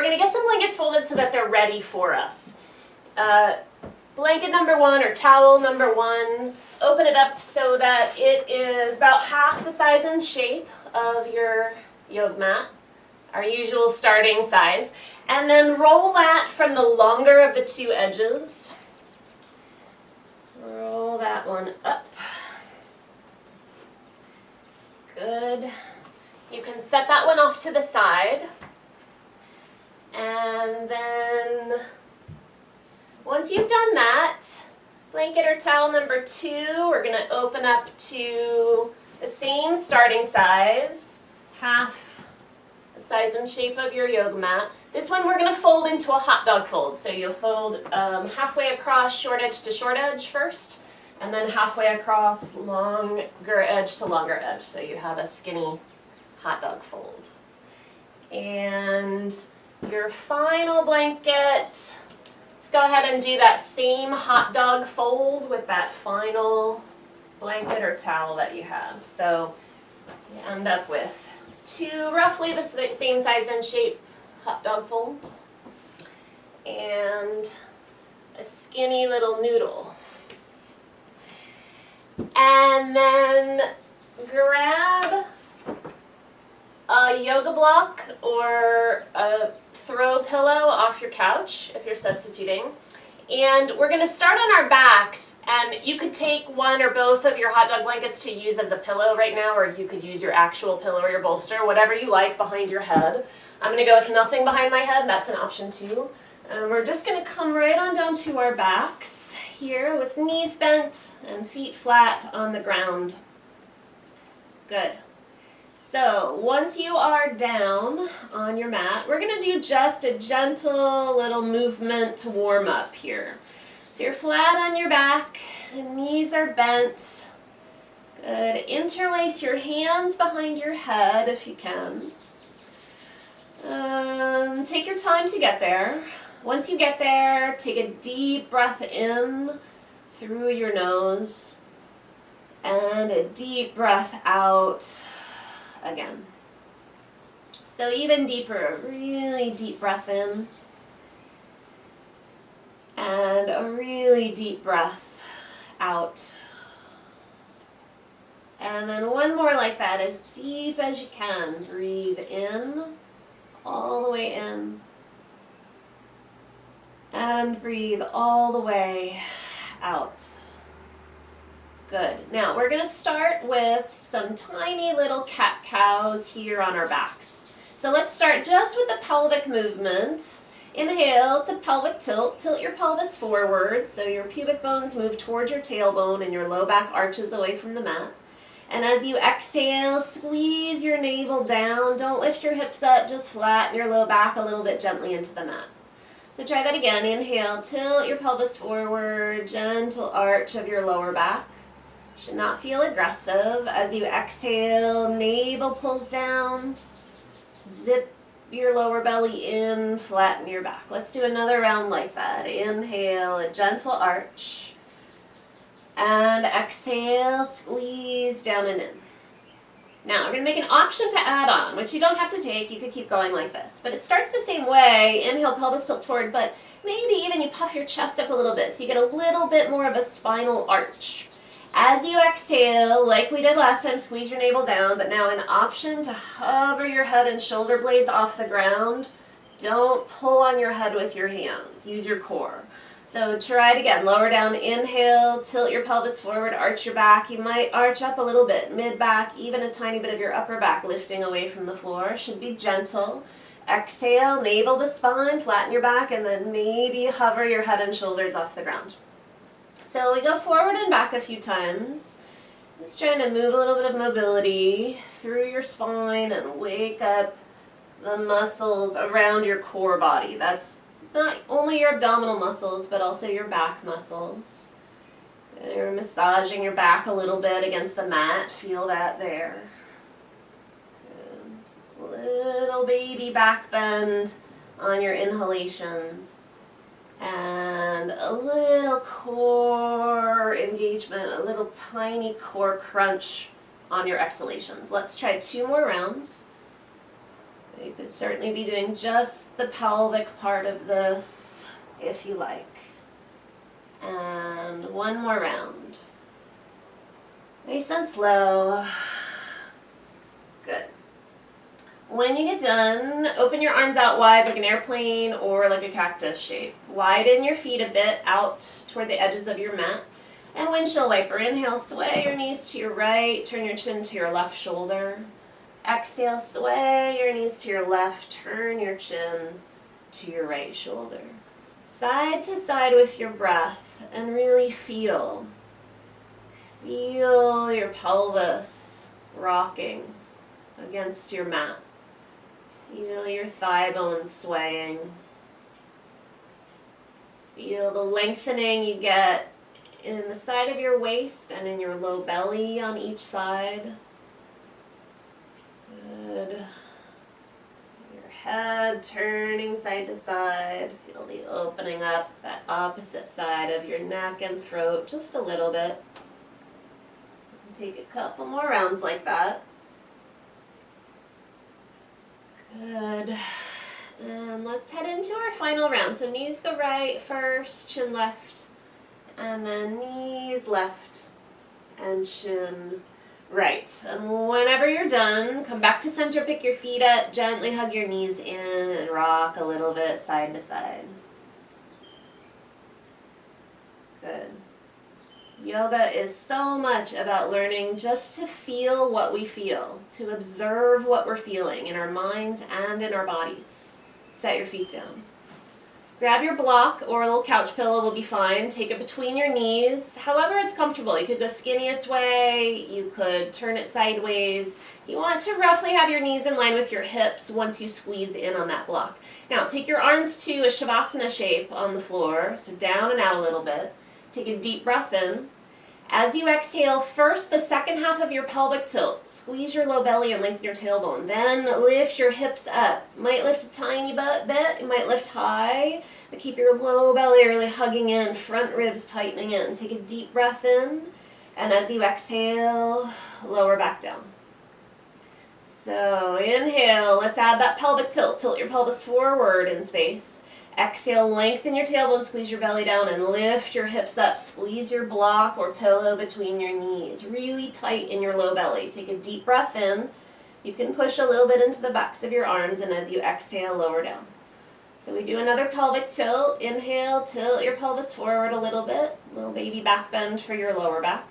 going to get some blankets folded so that they're ready for us. Blanket number 1 or towel number 1, open it up so that it is about half the size and shape of your yoga mat, our usual starting size. And then roll that from the longer of the 2 edges. Roll that one up. Good. You can set that one off to the side. And then once you've done that, blanket or towel number 2, we're going to open up to the same starting size, half the size and shape of your yoga mat. This one we're going to fold into a hot dog fold. So you'll fold halfway across short edge to short edge first, and then halfway across longer edge to longer edge. So you have a skinny hot dog fold. And your final blanket, let's go ahead and do that same hot dog fold with that final blanket or towel that you have. So you end up with 2 roughly the same size and shape hot dog folds and a skinny little noodle. And then grab a yoga block or a throw pillow off your couch if you're substituting. And we're going to start on our backs, and you could take one or both of your hot dog blankets to use as a pillow right now, or you could use your actual pillow or your bolster, whatever you like, behind your head. I'm going to go with nothing behind my head. That's an option too. And we're just going to come right on down to our backs here with knees bent and feet flat on the ground. Good. So once you are down on your mat, we're going to do just a gentle little movement to warm up here. So you're flat on your back, and knees are bent. Good. Interlace your hands behind your head if you can. Take your time to get there. Once you get there, take a deep breath in through your nose and a deep breath out again. So even deeper, really deep breath in and a really deep breath out. And then one more like that, as deep as you can. Breathe in, all the way in, and breathe all the way out. Good. Now we're going to start with some tiny little cat-cows here on our backs. So let's start just with the pelvic movement. Inhale to pelvic tilt. Tilt your pelvis forward so your pubic bones move towards your tailbone and your low back arches away from the mat. And as you exhale, squeeze your navel down. Don't lift your hips up, just flatten your low back a little bit gently into the mat. So try that again. Inhale, tilt your pelvis forward, gentle arch of your lower back. Should not feel aggressive. As you exhale, navel pulls down. Zip your lower belly in, flatten your back. Let's do another round like that. Inhale, a gentle arch. And exhale, squeeze down and in. Now, we're going to make an option to add on, which you don't have to take. You could keep going like this. But it starts the same way. Inhale, pelvis tilts forward, but maybe even you puff your chest up a little bit so you get a little bit more of a spinal arch. As you exhale, like we did last time, squeeze your navel down, but now an option to hover your head and shoulder blades off the ground. Don't pull on your head with your hands. Use your core. So try it again. Lower down, inhale, tilt your pelvis forward, arch your back. You might arch up a little bit, mid-back, even a tiny bit of your upper back lifting away from the floor. Should be gentle. Exhale, navel to spine, flatten your back, and then maybe hover your head and shoulders off the ground. So we go forward and back a few times. Just trying to move a little bit of mobility through your spine and wake up the muscles around your core body. That's not only your abdominal muscles, but also your back muscles. You're massaging your back a little bit against the mat. Feel that there. Good. Little baby back bend on your inhalations. And a little core engagement, a little tiny core crunch on your exhalations. Let's try 2 more rounds. You could certainly be doing just the pelvic part of this if you like. And one more round. Nice and slow. Good. When you get done, open your arms out wide like an airplane or like a cactus shape. Widen your feet a bit out toward the edges of your mat. And windshield wiper. Inhale, sway your knees to your right, turn your chin to your left shoulder. Exhale, sway your knees to your left, turn your chin to your right shoulder. Side to side with your breath and really feel. Feel your pelvis rocking against your mat. Feel your thigh bones swaying. Feel the lengthening you get in the side of your waist and in your low belly on each side. Good. Your head turning side to side. Feel the opening up that opposite side of your neck and throat just a little bit. Take a couple more rounds like that. Good. And let's head into our final round. So knees go right first, chin left, and then knees left and chin right. And whenever you're done, come back to center, pick your feet up, gently hug your knees in and rock a little bit side to side. Good. Yoga is so much about learning just to feel what we feel, to observe what we're feeling in our minds and in our bodies. Set your feet down. Grab your block or a little couch pillow will be fine. Take it between your knees, however it's comfortable. You could go skinniest way, you could turn it sideways. You want to roughly have your knees in line with your hips once you squeeze in on that block. Now take your arms to a Shavasana shape on the floor, so down and out a little bit. Take a deep breath in. As you exhale, first the second half of your pelvic tilt. Squeeze your low belly and lengthen your tailbone. Then lift your hips up. Might lift a tiny bit, you might lift high, but keep your low belly really hugging in, front ribs tightening in. Take a deep breath in, and as you exhale, lower back down. So inhale, let's add that pelvic tilt. Tilt your pelvis forward in space. Exhale, lengthen your tailbone, squeeze your belly down, and lift your hips up. Squeeze your block or pillow between your knees. Really tight in your low belly. Take a deep breath in. You can push a little bit into the backs of your arms, and as you exhale, lower down. So we do another pelvic tilt. Inhale, tilt your pelvis forward a little bit. Little baby back bend for your lower back.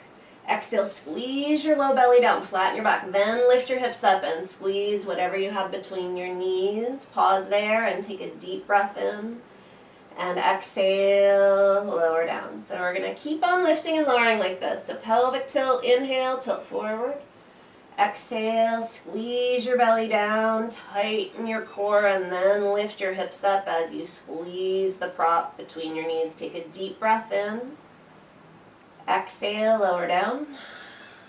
Exhale, squeeze your low belly down, flatten your back. Then lift your hips up and squeeze whatever you have between your knees. Pause there and take a deep breath in. And exhale, lower down. So we're going to keep on lifting and lowering like this. So pelvic tilt, inhale, tilt forward. Exhale, squeeze your belly down, tighten your core, and then lift your hips up as you squeeze the prop between your knees. Take a deep breath in. Exhale, lower down.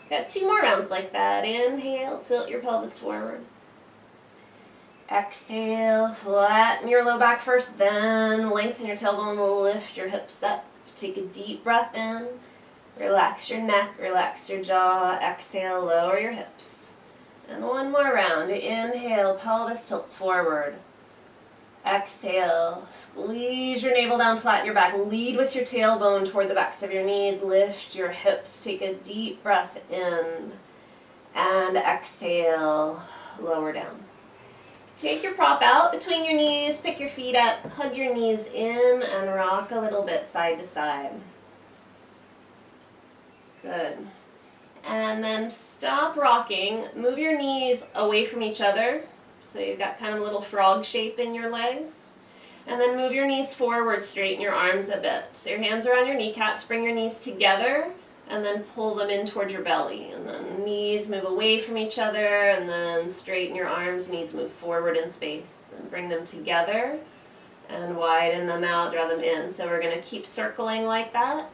Got 2 more rounds like that. Inhale, tilt your pelvis forward. Exhale, flatten your low back first, then lengthen your tailbone, lift your hips up. Take a deep breath in. Relax your neck, relax your jaw. Exhale, lower your hips. And 1 more round. Inhale, pelvis tilts forward. Exhale, squeeze your navel down, flatten your back. Lead with your tailbone toward the backs of your knees. Lift your hips. Take a deep breath in. And exhale, lower down. Take your prop out between your knees. Pick your feet up. Hug your knees in and rock a little bit side to side. Good. And then stop rocking. Move your knees away from each other. So you've got kind of a little frog shape in your legs. And then move your knees forward, straighten your arms a bit. So your hands are on your kneecaps, bring your knees together, and then pull them in towards your belly. And then knees move away from each other, and then straighten your arms, knees move forward in space. And bring them together, and widen them out, draw them in. So we're going to keep circling like that.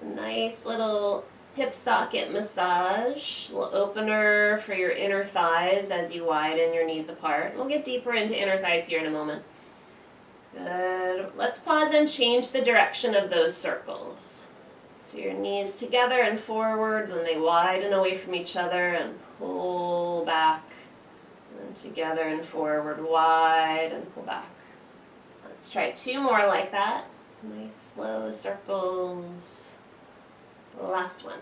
Nice little hip socket massage, little opener for your inner thighs as you widen your knees apart. We'll get deeper into inner thighs here in a moment. Good. Let's pause and change the direction of those circles. So your knees together and forward, then they widen away from each other and pull back, And together and forward, wide, and pull back. Let's try 2 more like that. Nice slow circles. Last one.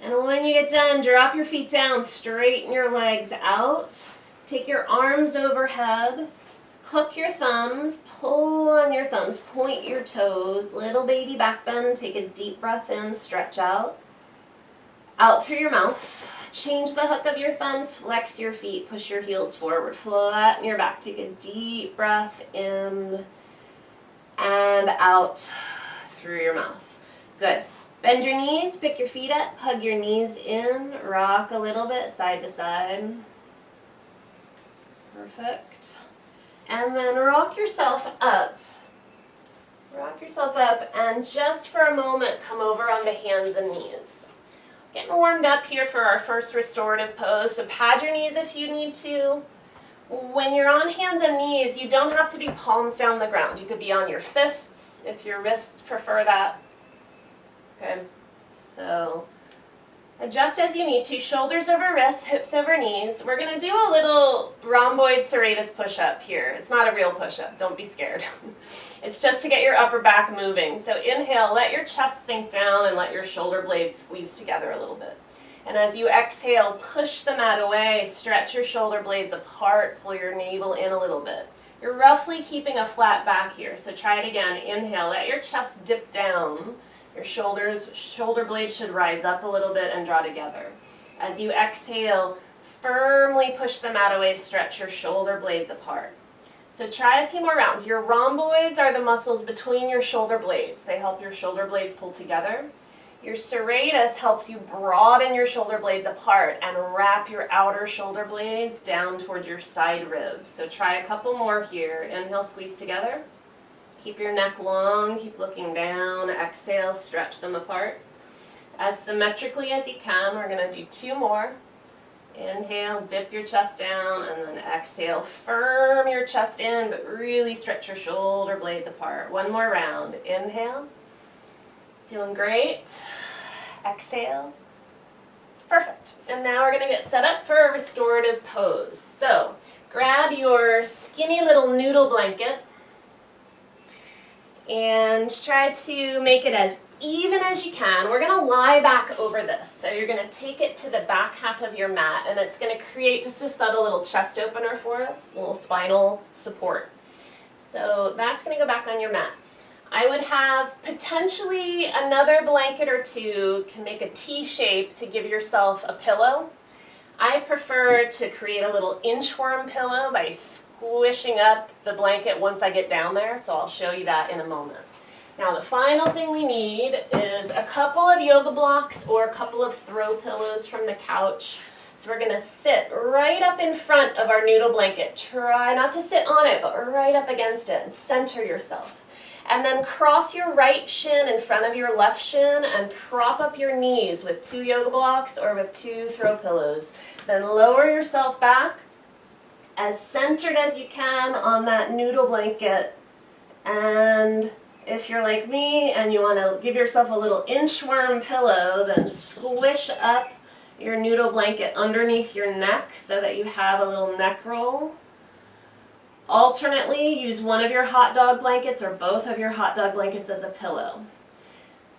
And when you get done, drop your feet down, straighten your legs out. Take your arms overhead. Hook your thumbs, pull on your thumbs, point your toes, little baby back bend, take a deep breath in, stretch out. Out through your mouth. Change the hook of your thumbs, flex your feet, push your heels forward, flatten your back, take a deep breath in and out through your mouth. Good. Bend your knees, pick your feet up, hug your knees in, rock a little bit side to side. Perfect. And then rock yourself up. Rock yourself up and just for a moment come over on the hands and knees. Getting warmed up here for our first restorative pose, so pad your knees if you need to. When you're on hands and knees, you don't have to be palms down the ground. You could be on your fists if your wrists prefer that. Okay, so adjust as you need to, shoulders over wrists, hips over knees. We're going to do a little rhomboid serratus push-up here. It's not a real push-up, don't be scared. It's just to get your upper back moving. So inhale, let your chest sink down and let your shoulder blades squeeze together a little bit. And as you exhale, push the mat away, stretch your shoulder blades apart, pull your navel in a little bit. You're roughly keeping a flat back here, so try it again. Inhale, let your chest dip down. Your shoulder blades should rise up a little bit and draw together. As you exhale, firmly push the mat away, stretch your shoulder blades apart. So try a few more rounds. Your rhomboids are the muscles between your shoulder blades. They help your shoulder blades pull together. Your serratus helps you broaden your shoulder blades apart and wrap your outer shoulder blades down towards your side ribs. So try a couple more here. Inhale, squeeze together. Keep your neck long, keep looking down. Exhale, stretch them apart. As symmetrically as you can, we're going to do 2 more. Inhale, dip your chest down, and then exhale, firm your chest in, but really stretch your shoulder blades apart. 1 more round. Inhale. Doing great. Exhale. Perfect. And now we're going to get set up for a restorative pose. So grab your skinny little noodle blanket and try to make it as even as you can. We're going to lie back over this. So you're going to take it to the back half of your mat, and it's going to create just a subtle little chest opener for us, a little spinal support. So that's going to go back on your mat. I would have potentially another blanket or 2, can make a T shape to give yourself a pillow. I prefer to create a little inchworm pillow by squishing up the blanket once I get down there, so I'll show you that in a moment. Now the final thing we need is a couple of yoga blocks or a couple of throw pillows from the couch. So we're going to sit right up in front of our noodle blanket. Try not to sit on it, but right up against it and center yourself. And then cross your right shin in front of your left shin and prop up your knees with 2 yoga blocks or with 2 throw pillows. Then lower yourself back as centered as you can on that noodle blanket. And if you're like me and you want to give yourself a little inchworm pillow, then squish up your noodle blanket underneath your neck so that you have a little neck roll. Alternately, use one of your hot dog blankets or both of your hot dog blankets as a pillow.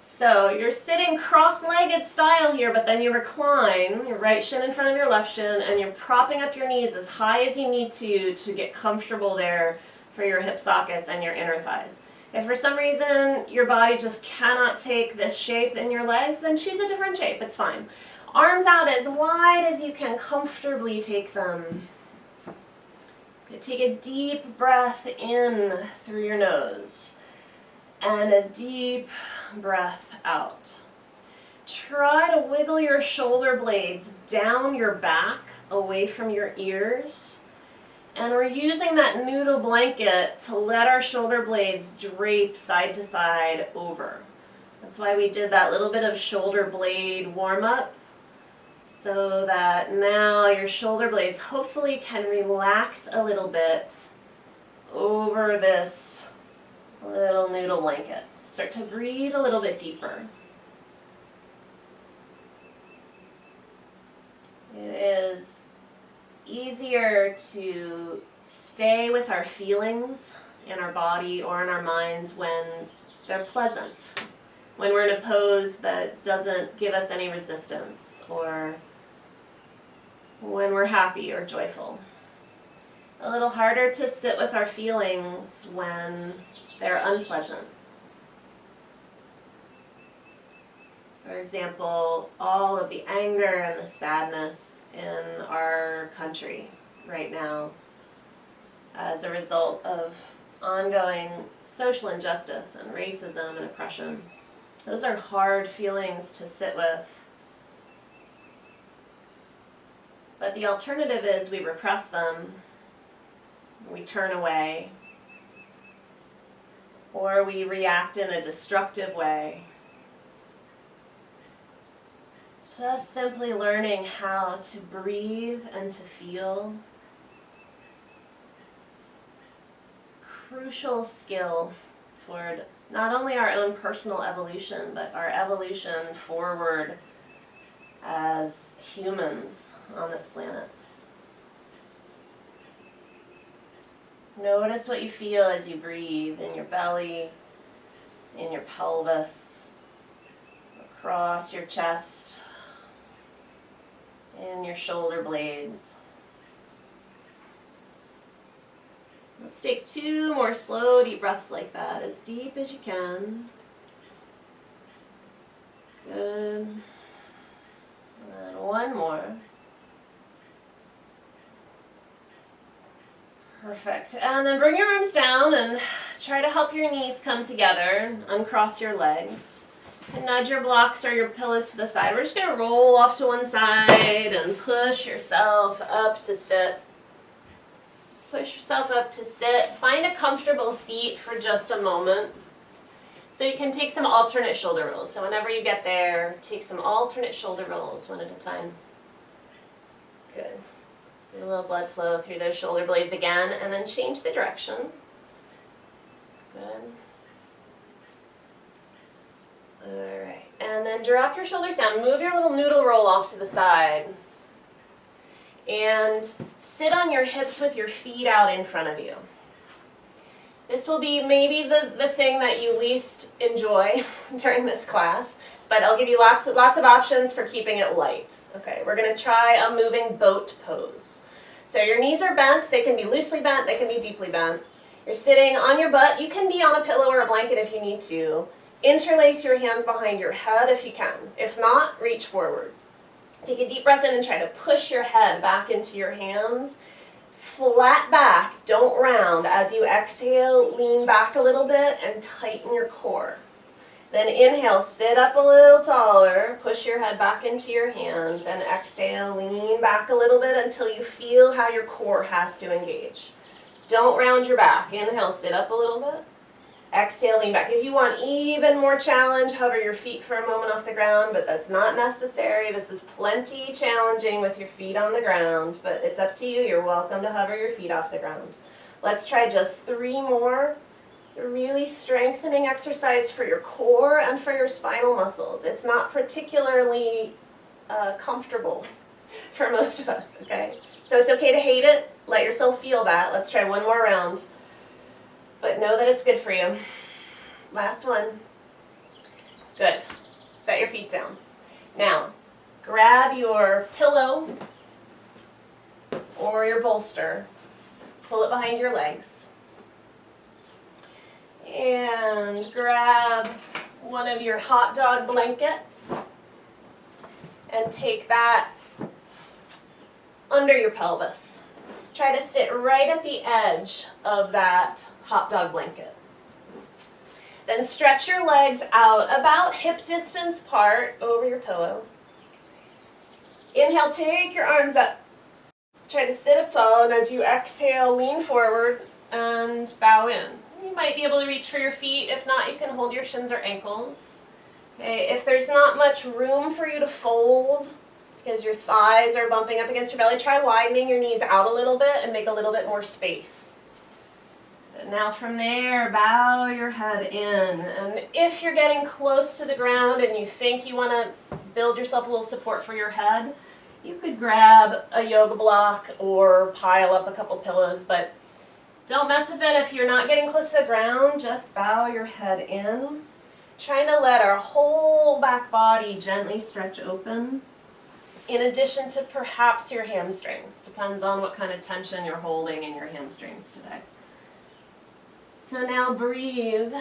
So you're sitting cross-legged style here, but then you recline, your right shin in front of your left shin, and you're propping up your knees as high as you need to get comfortable there for your hip sockets and your inner thighs. If for some reason your body just cannot take this shape in your legs, then choose a different shape, it's fine. Arms out as wide as you can comfortably take them. Take a deep breath in through your nose and a deep breath out. Try to wiggle your shoulder blades down your back away from your ears. And we're using that noodle blanket to let our shoulder blades drape side to side over. That's why we did that little bit of shoulder blade warm up, so that now your shoulder blades hopefully can relax a little bit over this little noodle blanket. Start to breathe a little bit deeper. It is easier to stay with our feelings in our body or in our minds when they're pleasant, when we're in a pose that doesn't give us any resistance, or when we're happy or joyful. A little harder to sit with our feelings when they're unpleasant. For example, all of the anger and the sadness in our country right now as a result of ongoing social injustice and racism and oppression. Those are hard feelings to sit with. But the alternative is we repress them, we turn away, or we react in a destructive way. Just simply learning how to breathe and to feel. It's a crucial skill toward not only our own personal evolution, but our evolution forward as humans on this planet. Notice what you feel as you breathe in your belly, in your pelvis, across your chest, in your shoulder blades. Let's take 2 more slow, deep breaths like that, as deep as you can. Good. And 1 more. Perfect. And then bring your arms down and try to help your knees come together. Uncross your legs. And nudge your blocks or your pillows to the side. We're just going to roll off to one side and push yourself up to sit. Push yourself up to sit. Find a comfortable seat for just a moment. So you can take some alternate shoulder rolls. So whenever you get there, take some alternate shoulder rolls one at a time. Good. A little blood flow through those shoulder blades again, and then change the direction. Good. Alright, and then drop your shoulders down. Move your little noodle roll off to the side. And sit on your hips with your feet out in front of you. This will be maybe the thing that you least enjoy during this class, but I'll give you lots of options for keeping it light. Okay, we're going to try a moving boat pose. So your knees are bent. They can be loosely bent. They can be deeply bent. You're sitting on your butt. You can be on a pillow or a blanket if you need to. Interlace your hands behind your head if you can. If not, reach forward. Take a deep breath in and try to push your head back into your hands. Flat back, don't round. As you exhale, lean back a little bit and tighten your core. Then inhale, sit up a little taller, push your head back into your hands, and exhale, lean back a little bit until you feel how your core has to engage. Don't round your back. Inhale, sit up a little bit. Exhale, lean back. If you want even more challenge, hover your feet for a moment off the ground, but that's not necessary. This is plenty challenging with your feet on the ground, but it's up to you. You're welcome to hover your feet off the ground. Let's try just 3 more. It's a really strengthening exercise for your core and for your spinal muscles. It's not particularly comfortable for most of us, okay? So it's okay to hate it. Let yourself feel that. Let's try 1 more round. But know that it's good for you. Last one. Good. Set your feet down. Now, grab your pillow or your bolster. Pull it behind your legs. And grab one of your hot dog blankets and take that under your pelvis. Try to sit right at the edge of that hot dog blanket. Then stretch your legs out about hip distance apart over your pillow. Inhale, take your arms up. Try to sit up tall, and as you exhale, lean forward and bow in. You might be able to reach for your feet. If not, you can hold your shins or ankles. Okay, if there's not much room for you to fold, because your thighs are bumping up against your belly, try widening your knees out a little bit and make a little bit more space. And now from there, bow your head in. And if you're getting close to the ground and you think you want to build yourself a little support for your head, You could grab a yoga block or pile up a couple pillows, but don't mess with it if you're not getting close to the ground. Just bow your head in. Trying to let our whole back body gently stretch open, in addition to perhaps your hamstrings. Depends on what kind of tension you're holding in your hamstrings today. So now breathe.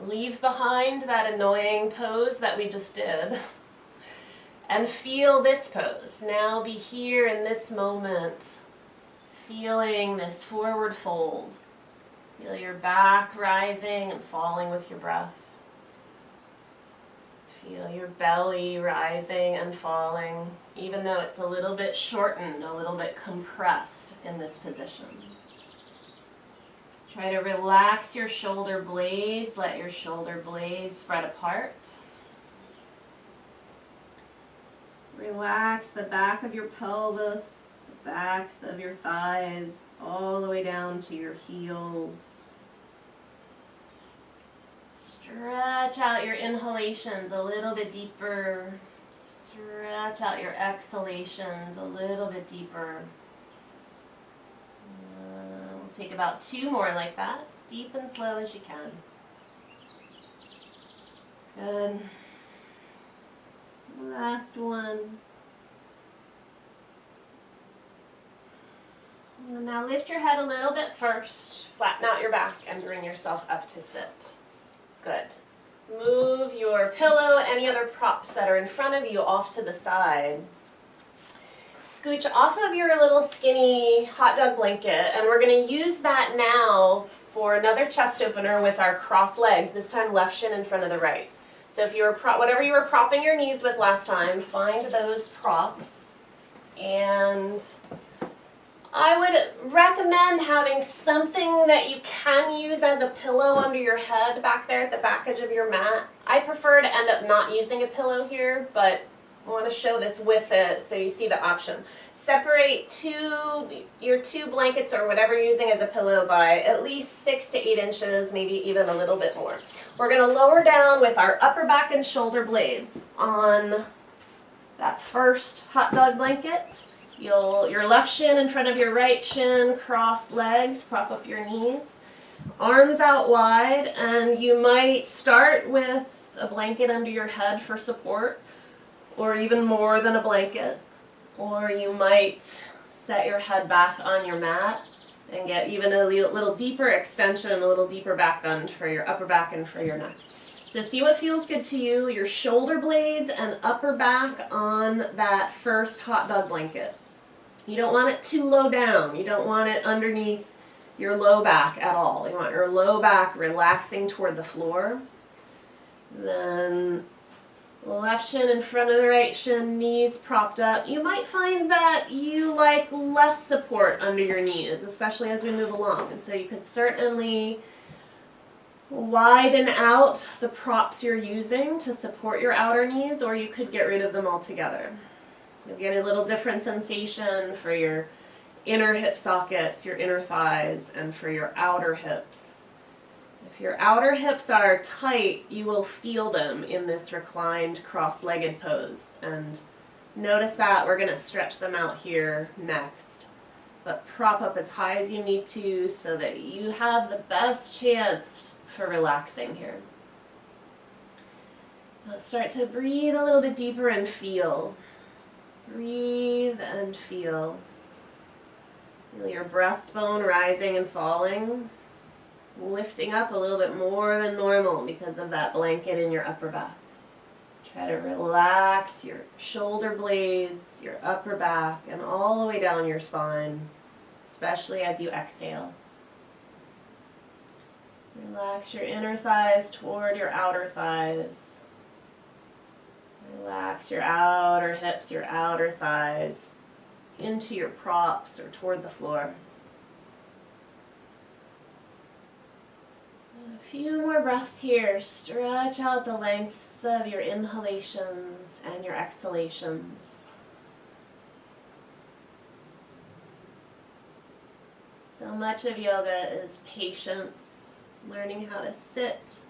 Leave behind that annoying pose that we just did. And feel this pose. Now be here in this moment, feeling this forward fold. Feel your back rising and falling with your breath. Feel your belly rising and falling, even though it's a little bit shortened, a little bit compressed in this position. Try to relax your shoulder blades, let your shoulder blades spread apart. Relax the back of your pelvis, the backs of your thighs, all the way down to your heels. Stretch out your inhalations a little bit deeper. Stretch out your exhalations a little bit deeper. We'll take about 2 more like that, as deep and slow as you can. Good. Last one. And now lift your head a little bit first, flatten out your back, and bring yourself up to sit. Good. Move your pillow, any other props that are in front of you, off to the side. Scooch off of your little skinny hot dog blanket, and we're going to use that now for another chest opener with our crossed legs, this time left shin in front of the right. So if you were whatever you were propping your knees with last time, find those props. And I would recommend having something that you can use as a pillow under your head back there at the back edge of your mat. I prefer to end up not using a pillow here, but I want to show this with it so you see the option. Separate your two blankets or whatever you're using as a pillow by at least 6 to 8 inches, maybe even a little bit more. We're going to lower down with our upper back and shoulder blades on that first hot dog blanket. Your left shin in front of your right shin, cross legs, prop up your knees, arms out wide, and you might start with a blanket under your head for support, or even more than a blanket, or you might set your head back on your mat and get even a little deeper extension, a little deeper back bend for your upper back and for your neck. So see what feels good to you, your shoulder blades and upper back on that first hot dog blanket. You don't want it too low down. You don't want it underneath your low back at all. You want your low back relaxing toward the floor. Then left shin in front of the right shin, knees propped up. You might find that you like less support under your knees, especially as we move along. And so you could certainly widen out the props you're using to support your outer knees, or you could get rid of them altogether. You'll get a little different sensation for your inner hip sockets, your inner thighs, and for your outer hips. If your outer hips are tight, you will feel them in this reclined cross-legged pose. And notice that we're going to stretch them out here next. But prop up as high as you need to so that you have the best chance for relaxing here. Now start to breathe a little bit deeper and feel. Breathe and feel. Feel your breastbone rising and falling, lifting up a little bit more than normal because of that blanket in your upper back. Try to relax your shoulder blades, your upper back, and all the way down your spine, especially as you exhale. Relax your inner thighs toward your outer thighs. Relax your outer hips, your outer thighs into your props or toward the floor. And a few more breaths here. Stretch out the lengths of your inhalations and your exhalations. So much of yoga is patience, learning how to sit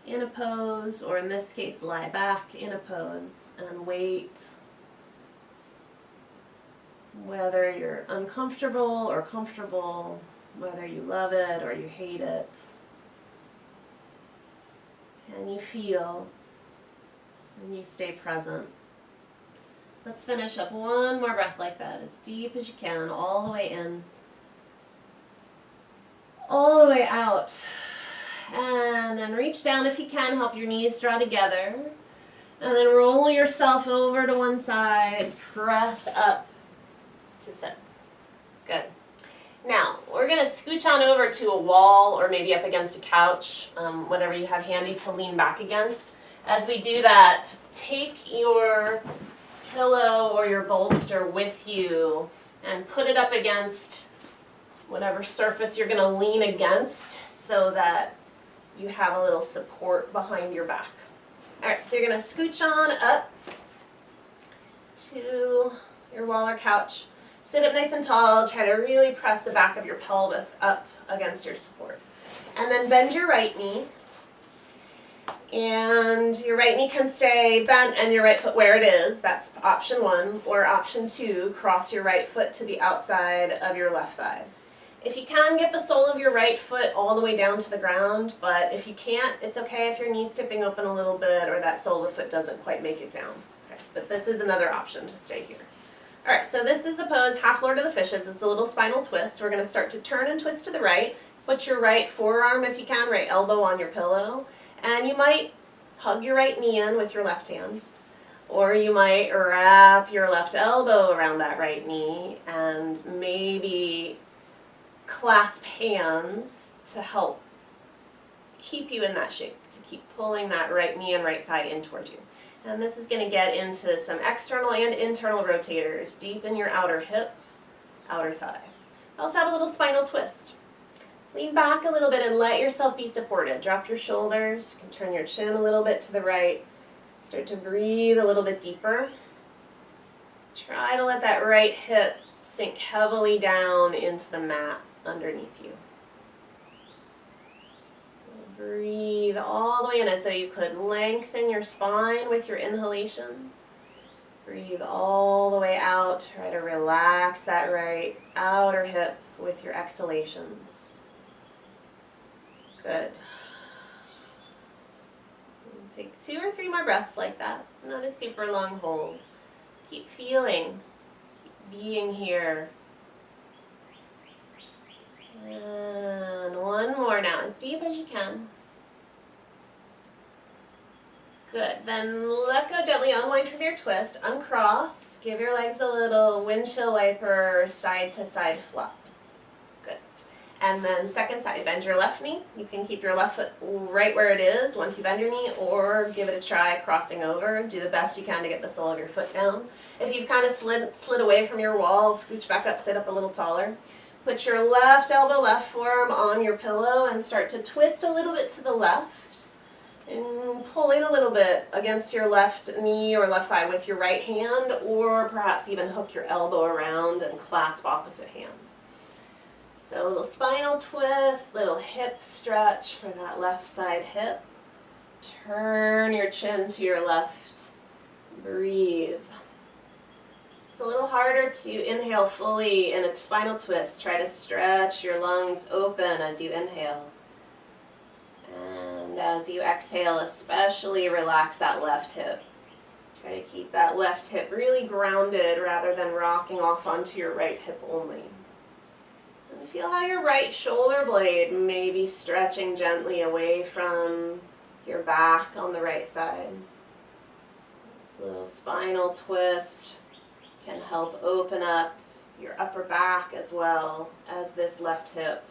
in a pose, or in this case lie back in a pose and wait Whether you're uncomfortable or comfortable, whether you love it or you hate it, can you feel and you stay present? Let's finish up one more breath like that, as deep as you can, all the way in, all the way out. And then reach down if you can, help your knees draw together. And then roll yourself over to one side, press up to sit. Good. Now, we're going to scooch on over to a wall or maybe up against a couch, whatever you have handy to lean back against. As we do that, take your pillow or your bolster with you and put it up against whatever surface you're going to lean against so that you have a little support behind your back. All right, so you're going to scooch on up to your wall or couch. Sit up nice and tall. Try to really press the back of your pelvis up against your support. And then bend your right knee. And your right knee can stay bent and your right foot where it is. That's option 1. Or option 2, cross your right foot to the outside of your left thigh. If you can, get the sole of your right foot all the way down to the ground, but if you can't, it's okay if your knee's tipping open a little bit or that sole of the foot doesn't quite make it down. Okay. But this is another option to stay here. All right, so this is a pose, half Lord of the Fishes. It's a little spinal twist. We're going to start to turn and twist to the right. Put your right forearm, if you can, right elbow on your pillow. And you might hug your right knee in with your left hands. Or you might wrap your left elbow around that right knee and maybe clasp hands to help keep you in that shape, to keep pulling that right knee and right thigh in towards you. And this is going to get into some external and internal rotators, deep in your outer hip, outer thigh. Also have a little spinal twist. Lean back a little bit and let yourself be supported. Drop your shoulders. You can turn your chin a little bit to the right. Start to breathe a little bit deeper. Try to let that right hip sink heavily down into the mat underneath you. Breathe all the way in as though you could lengthen your spine with your inhalations. Breathe all the way out. Try to relax that right outer hip with your exhalations. Good. Take 2 or 3 more breaths like that. Not a super long hold. Keep feeling, keep being here. And one more now, as deep as you can. Good. Then let go gently, unwind from your twist, uncross, give your legs a little windshield wiper, side to side flop. Good. And then second side, bend your left knee. You can keep your left foot right where it is once you bend your knee, or give it a try crossing over. Do the best you can to get the sole of your foot down. If you've kind of slid away from your wall, scooch back up, sit up a little taller. Put your left elbow, left forearm on your pillow and start to twist a little bit to the left. And pull in a little bit against your left knee or left thigh with your right hand, or perhaps even hook your elbow around and clasp opposite hands. So a little spinal twist, little hip stretch for that left side hip. Turn your chin to your left. Breathe. It's a little harder to inhale fully in a spinal twist. Try to stretch your lungs open as you inhale. And as you exhale, especially relax that left hip. Try to keep that left hip really grounded rather than rocking off onto your right hip only. And feel how your right shoulder blade may be stretching gently away from your back on the right side. This little spinal twist can help open up your upper back as well as this left hip.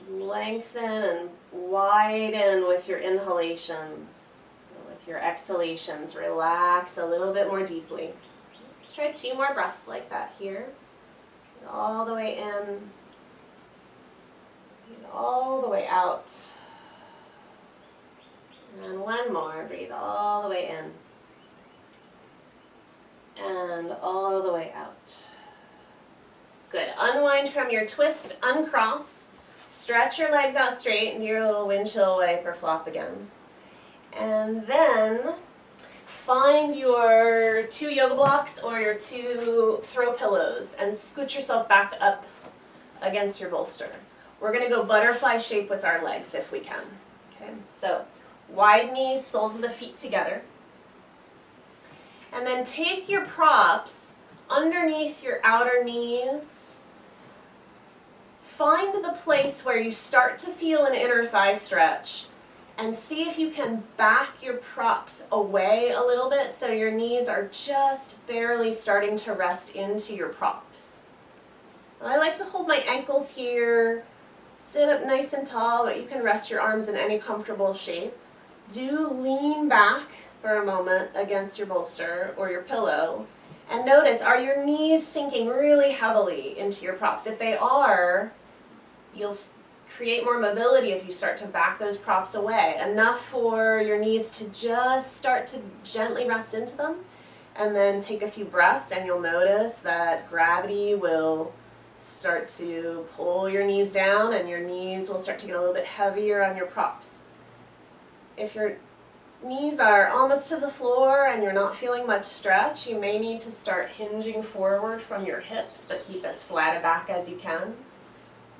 Lengthen and widen with your inhalations. With your exhalations, relax a little bit more deeply. Let's try 2 more breaths like that here. All the way in, all the way out. And one more, breathe all the way in. And all the way out. Good. Unwind from your twist, uncross. Stretch your legs out straight and do your little windshield wiper flop again. And then find your 2 yoga blocks or your 2 throw pillows and scoot yourself back up against your bolster. We're going to go butterfly shape with our legs if we can. Okay, so wide knees, soles of the feet together. And then take your props underneath your outer knees. Find the place where you start to feel an inner thigh stretch and see if you can back your props away a little bit so your knees are just barely starting to rest into your props. I like to hold my ankles here, sit up nice and tall, but you can rest your arms in any comfortable shape. Do lean back for a moment against your bolster or your pillow and notice, are your knees sinking really heavily into your props? If they are, you'll create more mobility if you start to back those props away, enough for your knees to just start to gently rest into them, and then take a few breaths and you'll notice that gravity will start to pull your knees down and your knees will start to get a little bit heavier on your props. If your knees are almost to the floor and you're not feeling much stretch, you may need to start hinging forward from your hips, but keep as flat back as you can.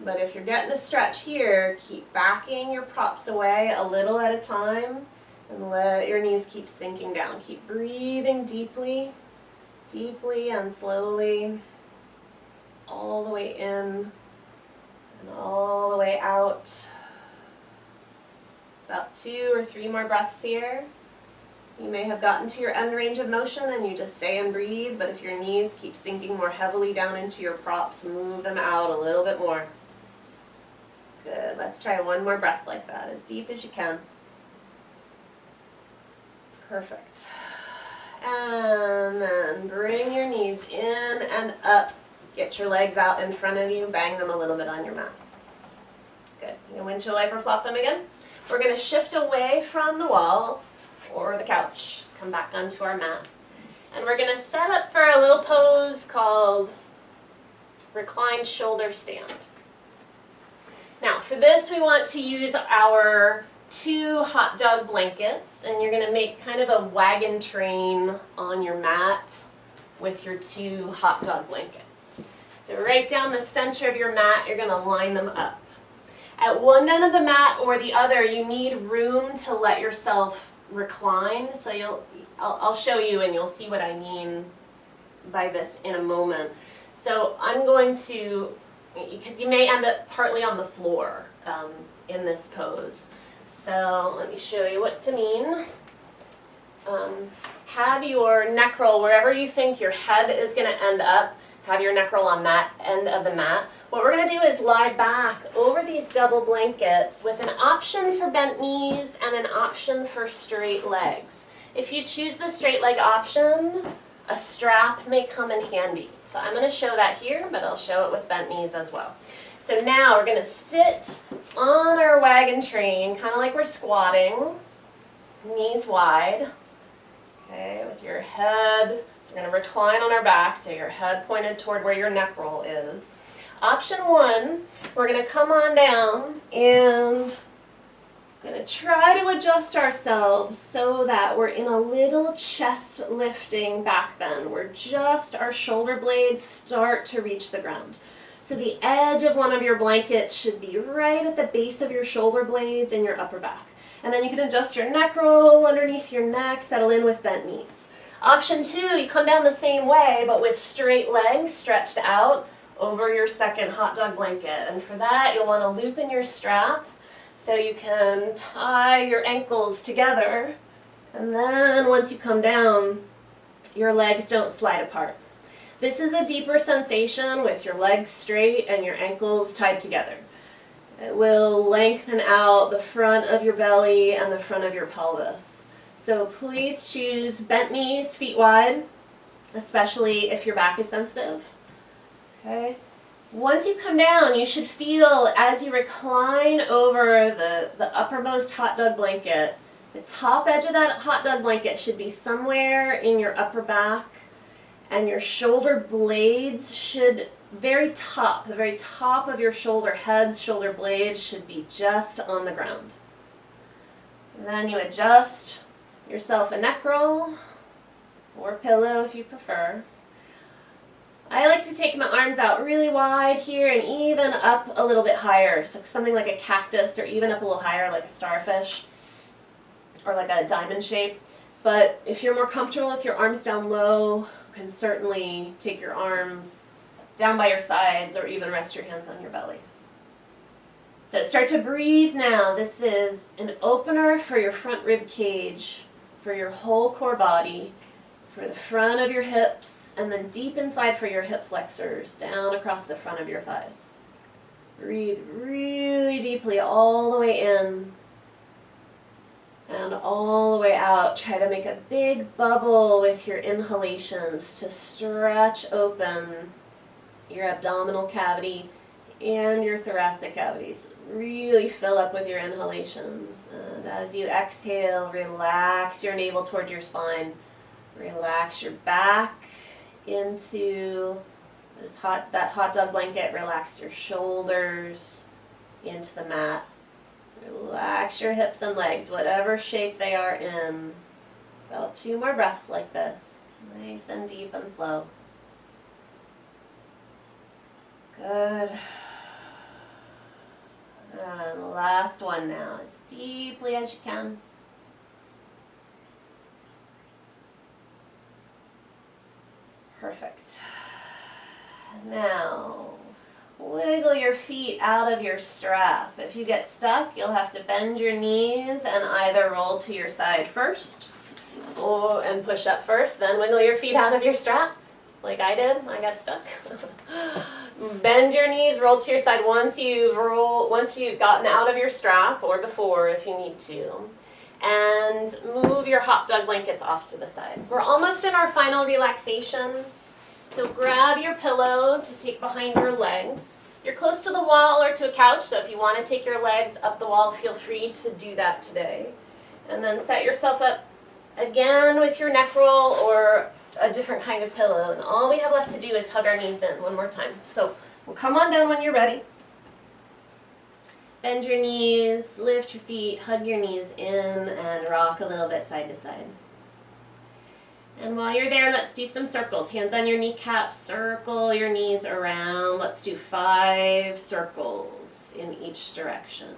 But if you're getting a stretch here, keep backing your props away a little at a time and let your knees keep sinking down. Keep breathing deeply, deeply and slowly, all the way in and all the way out. About 2 or 3 more breaths here. You may have gotten to your end range of motion and you just stay and breathe, but if your knees keep sinking more heavily down into your props, move them out a little bit more. Good. Let's try one more breath like that, as deep as you can. Perfect. And then bring your knees in and up. Get your legs out in front of you. Bang them a little bit on your mat. Good. You can windshield wiper flop them again. We're going to shift away from the wall or the couch. Come back onto our mat. And we're going to set up for a little pose called reclined shoulder stand. Now, for this, we want to use our 2 hot dog blankets, and you're going to make kind of a wagon train on your mat with your 2 hot dog blankets. So right down the center of your mat, you're going to line them up. At one end of the mat or the other, you need room to let yourself recline. So I'll show you and you'll see what I mean by this in a moment. So I'm going to, because you may end up partly on the floor in this pose. So let me show you what to mean. Have your neck roll wherever you think your head is going to end up. Have your neck roll on that end of the mat. What we're going to do is lie back over these double blankets with an option for bent knees and an option for straight legs. If you choose the straight leg option, a strap may come in handy. So I'm going to show that here, but I'll show it with bent knees as well. So now we're going to sit on our wagon train, kind of like we're squatting, knees wide, okay, with your head. So we're going to recline on our back, so your head pointed toward where your neck roll is. Option 1, we're going to come on down and we're going to try to adjust ourselves so that we're in a little chest lifting back bend where just our shoulder blades start to reach the ground. So the edge of one of your blankets should be right at the base of your shoulder blades and your upper back. And then you can adjust your neck roll underneath your neck, settle in with bent knees. Option 2, you come down the same way but with straight legs stretched out over your second hot dog blanket. And for that, you'll want to loop in your strap so you can tie your ankles together. And then once you come down, your legs don't slide apart. This is a deeper sensation with your legs straight and your ankles tied together. It will lengthen out the front of your belly and the front of your pelvis. So please choose bent knees, feet wide, especially if your back is sensitive. Okay. Once you come down, you should feel as you recline over the uppermost hot dog blanket, the top edge of that hot dog blanket should be somewhere in your upper back, and your shoulder blades should, the very top of your shoulder heads, shoulder blades should be just on the ground. And then you adjust yourself a neck roll or pillow if you prefer. I like to take my arms out really wide here and even up a little bit higher, so something like a cactus, or even up a little higher like a starfish or like a diamond shape. But if you're more comfortable with your arms down low, you can certainly take your arms down by your sides or even rest your hands on your belly. So start to breathe now. This is an opener for your front rib cage, for your whole core body, for the front of your hips, and then deep inside for your hip flexors, down across the front of your thighs. Breathe really deeply all the way in and all the way out. Try to make a big bubble with your inhalations to stretch open your abdominal cavity and your thoracic cavities. Really fill up with your inhalations. And as you exhale, relax your navel toward your spine. Relax your back into that hot dog blanket. Relax your shoulders into the mat. Relax your hips and legs, whatever shape they are in. About 2 more breaths like this. Nice and deep and slow. Good. And the last one now, as deeply as you can. Perfect. Now, wiggle your feet out of your strap. If you get stuck, you'll have to bend your knees and either roll to your side first and push up first, then wiggle your feet out of your strap, like I did. I got stuck. Bend your knees, roll to your side once you've gotten out of your strap, or before if you need to. And move your hot dog blankets off to the side. We're almost in our final relaxation. So grab your pillow to take behind your legs. You're close to the wall or to a couch, so if you want to take your legs up the wall, feel free to do that today. And then set yourself up again with your neck roll or a different kind of pillow. And all we have left to do is hug our knees in one more time. So we'll come on down when you're ready. Bend your knees, lift your feet, hug your knees in, and rock a little bit side to side. And while you're there, let's do some circles. Hands on your kneecaps, circle your knees around. Let's do 5 circles in each direction.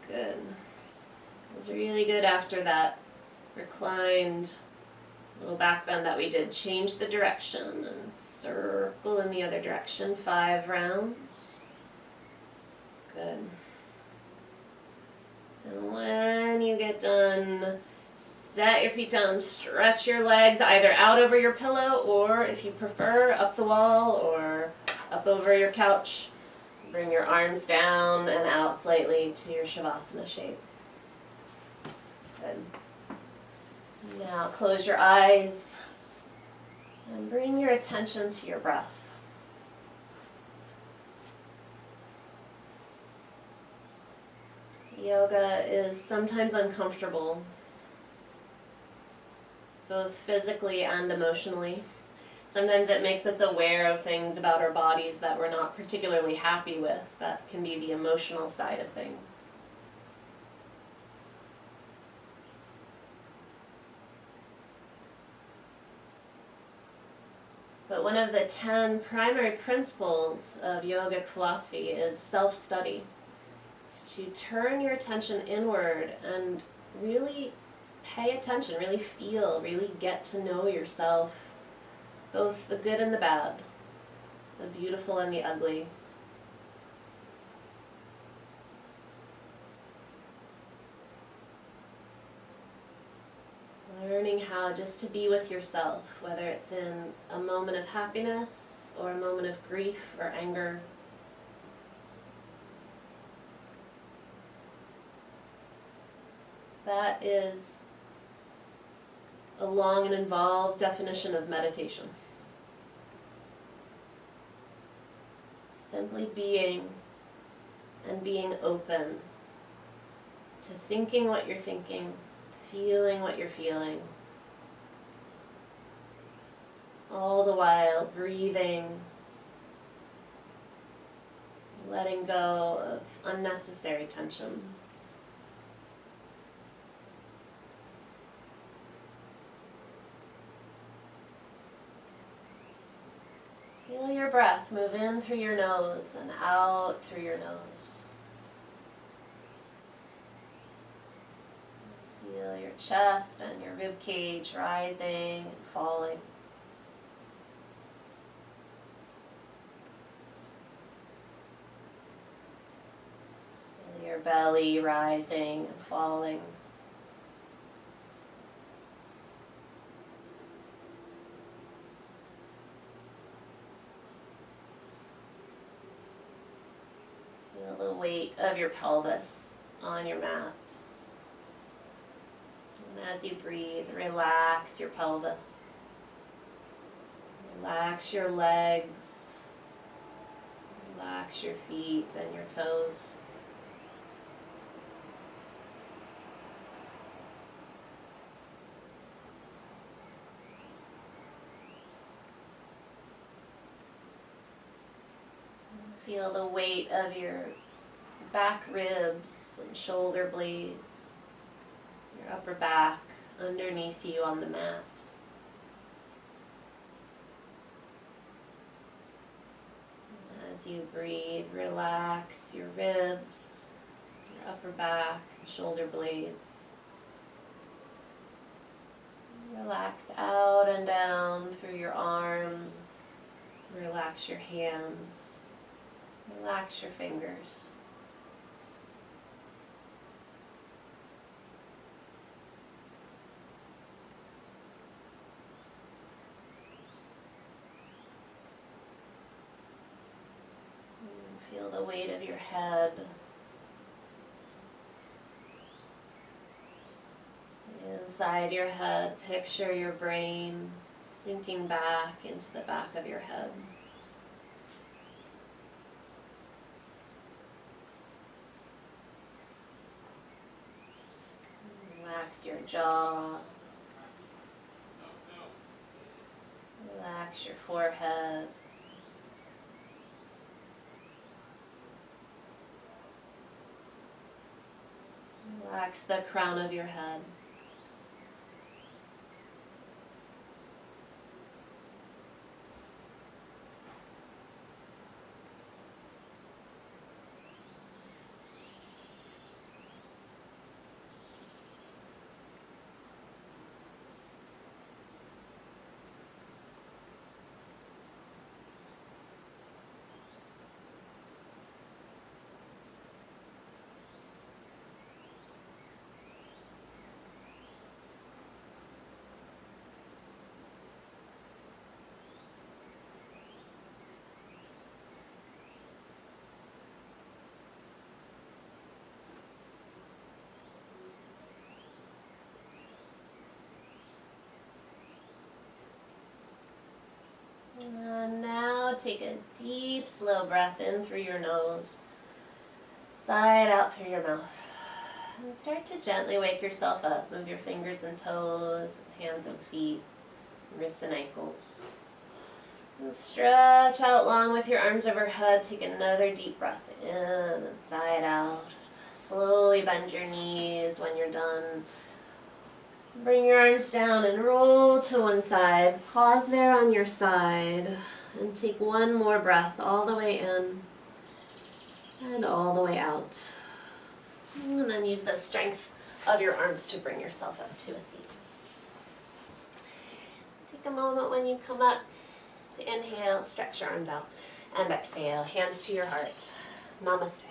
Good. It was really good after that reclined little back bend that we did. Change the direction and circle in the other direction. 5 rounds. Good. And when you get done, set your feet down, stretch your legs either out over your pillow or, if you prefer, up the wall or up over your couch. Bring your arms down and out slightly to your Shavasana shape. Good. Now close your eyes and bring your attention to your breath. Yoga is sometimes uncomfortable, both physically and emotionally. Sometimes it makes us aware of things about our bodies that we're not particularly happy with. That can be the emotional side of things. But one of the 10 primary principles of yogic philosophy is self-study. It's to turn your attention inward and really pay attention, really feel, really get to know yourself, both the good and the bad, the beautiful and the ugly. Learning how just to be with yourself, whether it's in a moment of happiness or a moment of grief or anger. That is a long and involved definition of meditation. Simply being and being open to thinking what you're thinking, feeling what you're feeling, all the while breathing, letting go of unnecessary tension. your breath. Move in through your nose and out through your nose. Feel your chest and your rib cage rising and falling. Feel your belly rising and falling. Feel the weight of your pelvis on your mat. And as you breathe, relax your pelvis. Relax your legs. Relax your feet and your toes. Feel the weight of your back ribs and shoulder blades, your upper back underneath you on the mat. And as you breathe, relax your ribs, your upper back, shoulder blades. Relax out and down through your arms. Relax your hands. Relax your fingers. And feel the weight of your head. Inside your head, picture your brain sinking back into the back of your head. Relax your jaw. Relax your forehead. Relax the crown of your head. And now take a deep, slow breath in through your nose, side out through your mouth. And start to gently wake yourself up. Move your fingers and toes, hands and feet, wrists and ankles. And stretch out long with your arms overhead. Take another deep breath in and side out. Slowly bend your knees when you're done. Bring your arms down and roll to one side. Pause there on your side and take one more breath all the way in and all the way out. And then use the strength of your arms to bring yourself up to a seat. Take a moment when you come up to inhale, stretch your arms out, and exhale, hands to your heart. Namaste.